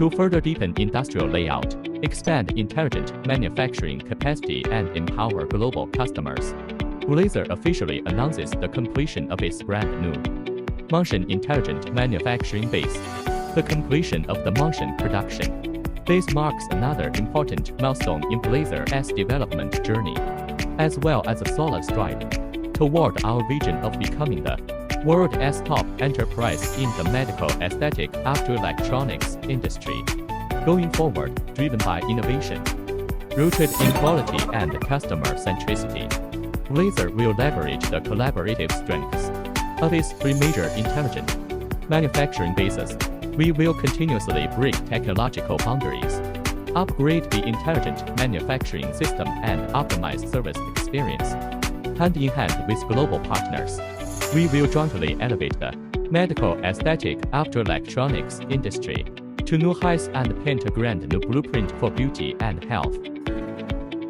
to further deepen industrial layout, expand intelligent manufacturing capacity, and empower global customers. BVLASER officially announces the completion of its brand new Maanshan Intelligent Manufacturing Base. The completion of the Maanshan Production Base marks another important milestone in BVLASER's development journey, as well as a solid stride toward our vision of becoming the world's top enterprise in the medical aesthetic optoelectronics industry. Going forward, driven by innovation, rooted in quality and customer centricity, BVLASER will leverage the collaborative strengths of its three major intelligent manufacturing bases. We will continuously break technological boundaries, upgrade the intelligent manufacturing system, and optimize service experience. Hand in hand with global partners, we will jointly elevate the medical aesthetic optoelectronics industry to new heights and paint a grand new blueprint for beauty and health.